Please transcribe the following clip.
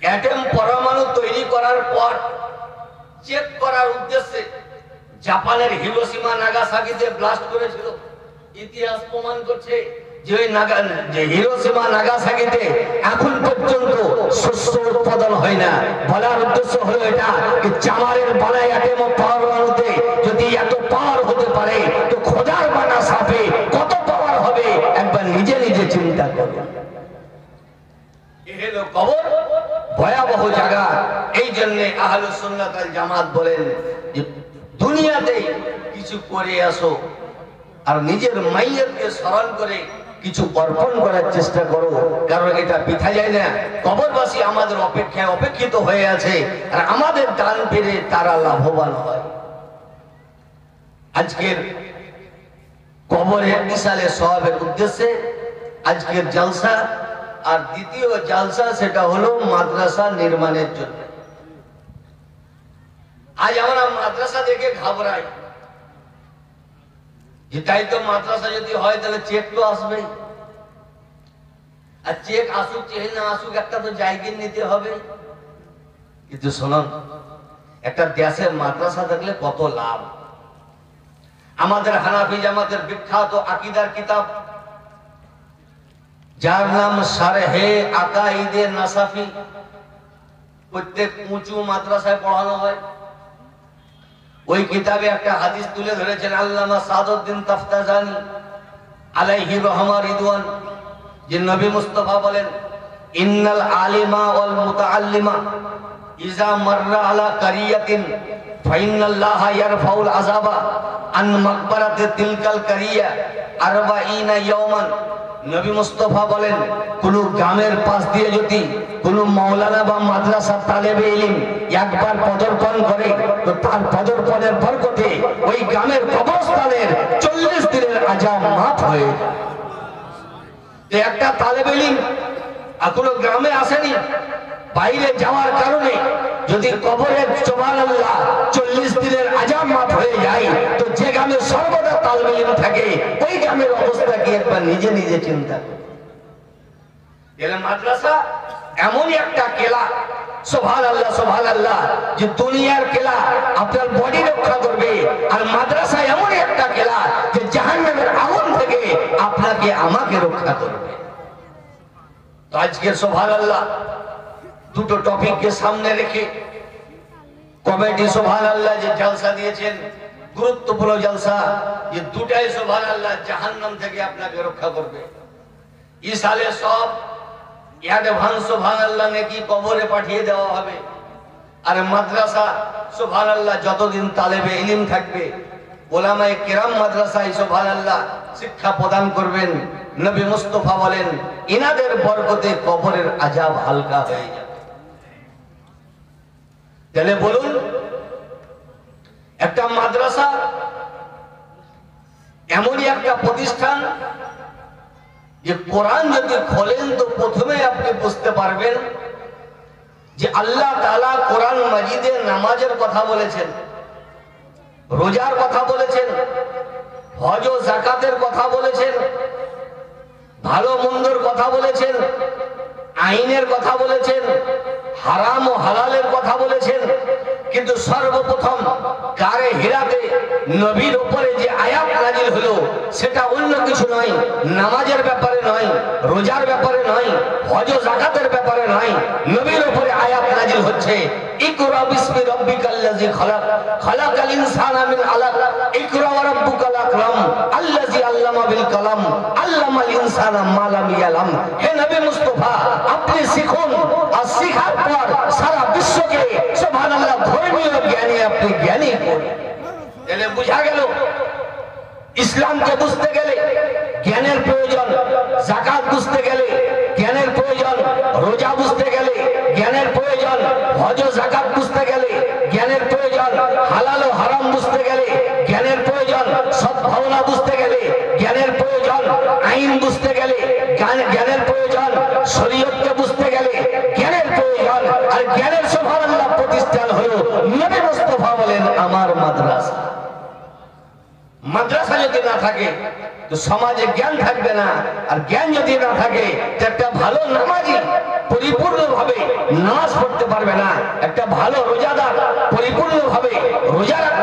Atom পরমাণু তৈরি করার পর চেক করার উদ্দেশ্যে জাপানের হিরোশিমা নাগাসাকিতে ব্লাস্ট করেছিল। ইতিহাস প্রমাণ করছে যে ওই হিরোশিমা নাগাসাকিতে এখন পর্যন্ত শস্য উৎপাদন হয় না। বলার উদ্দেশ্য হলো এটা, জামারের বানায় অ্যাটম পরমাণুতে যদি এত পাওয়ার হতে পারে তো খোদার বানা সাপে কত পাওয়ার হবে একবার নিজে নিজে চিন্তা করুন। এ হলো কবর, ভয়াবহ জায়গা। এই জন্য আহলুস সুন্নাত ওয়াল জামাত বলেন যে দুনিয়াতে কিছু করে আসো আর নিজের মাইয়াতকে স্মরণ করে কিছু অর্পণ করার চেষ্টা করো, কারণ এটা বৃথা যায় না। কবরবাসী আমাদের অপেক্ষায় অপেক্ষিত হয়ে আছে আর আমাদের দান পেরে তারা লাভবান হয়। আজকের কবরের মিসালে সওয়াবের উদ্দেশ্যে আজকের জলসা। আর দ্বিতীয় জলসা সেটা হলো মাদ্রাসা নির্মাণের জন্য। আজ আমরা মাদ্রাসা দেখে ঘাবড়াই, যে তাই তো মাদ্রাসা যদি হয় তাহলে চেক তো আসবে, আর চেক আসুক চেয়ে না আসুক একটা তো জায়গা নিতে হবে। কিন্তু শুনুন, একটা দেশের মাদ্রাসা থাকলে কত লাভ। আমাদের হানাফি জামাতের বিখ্যাত আকীদার কিতাব যার নাম শারহে আকাইদে নাসাফি, প্রত্যেক উঁচু মাদ্রাসায় পড়ানো হয়। ওই কিতাবে একটা হাদিস তুলে ধরেছেন আল্লামা সাদউদ্দিন তাফতাজানি আলাইহি রহমা রিদওয়ান, যে নবী মুস্তাফা বলেন ইন্নাল আলিমা ওয়াল মুতাআল্লিমা ইযা মাররা আলা কারিয়াতিন ফাইনাল্লাহা ইয়ারফাউল আযাবা আন মাকবারাতি তিলকাল কারিয়া 40 ইয়াওমান। নবী মুস্তাফা বলেন কোন গ্রামের পাশ দিয়ে যদি কোন মাওলানা বা মাদ্রাসার তালেবে ইলম একবার পদর্পণ করে তো তার পদর্পণের বরকতে ওই গ্রামের কবরস্থানের 40 দিনের আযাব মাফ হয়ে যায়। একটা তালেবে ইলম এখনো গ্রামে আসেনি, বাইরে যাওয়ার কারণে যদি কবরের সুবহানাল্লাহ 40 দিনের আযাব মাফ হয়ে যায় তো যে গ্রামে সর্বদা তালেবে ইলম থাকে ওই গ্রামের অবস্থা কি একবার নিজে নিজে চিন্তা করুন। এলে মাদ্রাসা এমনই একটা কেলা, সুবহানাল্লাহ সুবহানাল্লাহ, যে দুনিয়ার কেলা আপনার বডি রক্ষা করবে, আর মাদ্রাসা এমনই একটা কেলা যে জাহান্নামের আগুন থেকে আপনাকে আমাকে রক্ষা করবে। তো আজকে সুবহানাল্লাহ দুটো টপিককে সামনে রেখে কমিটি সুবহানাল্লাহ যে জলসা দিয়েছেন, গুরুত্বপূর্ণ জলসা, যে দুটাই সুবহানাল্লাহ জাহান্নাম থেকে আপনাকে রক্ষা করবে। এই সালে সব অ্যাডভান্স সুবহানাল্লাহ নাকি কবরে পাঠিয়ে দেওয়া হবে, আর মাদ্রাসা সুবহানাল্লাহ যতদিন তালেবে ইলম থাকবে ওলামায়ে কেরাম মাদ্রাসায় সুবহানাল্লাহ শিক্ষা প্রদান করবেন। নবী মুস্তাফা বলেন ইনাদের বরকতে কবরের আযাব হালকা হয়ে যাবে। তাহলে বলুন, একটা মাদ্রাসা এমনই একটা প্রতিষ্ঠান যে কোরআন যদি খোলেন তো প্রথমে আপনি বুঝতে পারবেন যে আল্লাহ তাআলা কোরআন মাজিদে নামাজের কথা বলেছেন, রোজার কথা বলেছেন, হজ ও যাকাতের কথা বলেছেন, ভালো মন্দর কথা বলেছেন, আইনের কথা বলেছেন, হারাম ও হালালের কথা বলেছেন। কিন্তু সর্বপ্রথম গারে হিরাতে নবীর উপরে যে আয়াত নাজিল হলো সেটা অন্য কিছু নয়, নামাজের ব্যাপারে নয়, রোজার ব্যাপারে নয়, হজ ও যাকাতের ব্যাপারে নয়। নবীর উপরে আয়াত নাজিল হচ্ছে ইকরা বিসমি রাব্বিকাল্লাযী খালাক খালাকাল ইনসানা মিন আলাক ইকরা ওয়া রাব্বুকাল আকরাম আল্লাযী আল্লামা বিল কালাম আল্লামাল ইনসানা মা লাম ইয়ালাম। হে নবী মুস্তাফা, আপনি শিখুন, আর শিখার পর সারা বিশ্বকে সুবহানাল্লাহ ধর্মীয় জ্ঞানে আপনি জ্ঞানী করুন। তাহলে বুঝা গেল ইসলামকে বুঝতে গেলে জ্ঞানের প্রয়োজন, যাকাত বুঝতে গেলে জ্ঞানের প্রয়োজন, রোজা বুঝতে গেলে জ্ঞানের প্রয়োজন, হজ ও যাকাত বুঝতে গেলে জ্ঞানের প্রয়োজন, হালাল ও হারাম বুঝতে গেলে জ্ঞানের প্রয়োজন, সদ্ভাবনা বুঝতে গেলে জ্ঞানের প্রয়োজন, আইন বুঝতে গেলে জ্ঞানের প্রয়োজন, শরীয়তকে বুঝতে গেলে জ্ঞানের প্রয়োজন। আর জ্ঞানের সুবহানাল্লাহ প্রতিষ্ঠান হলো নবী মুস্তাফা বলেন আমার মাদ্রাসা। মাদ্রাসা যদি না থাকে তো সমাজে জ্ঞান থাকবে না, আর জ্ঞান যদি না থাকে তো একটা ভালো নামাজি পরিপূর্ণভাবে নামাজ পড়তে পারবে না। একটা ভালো রোজাদার পরিপূর্ণভাবে রোজা রাখতে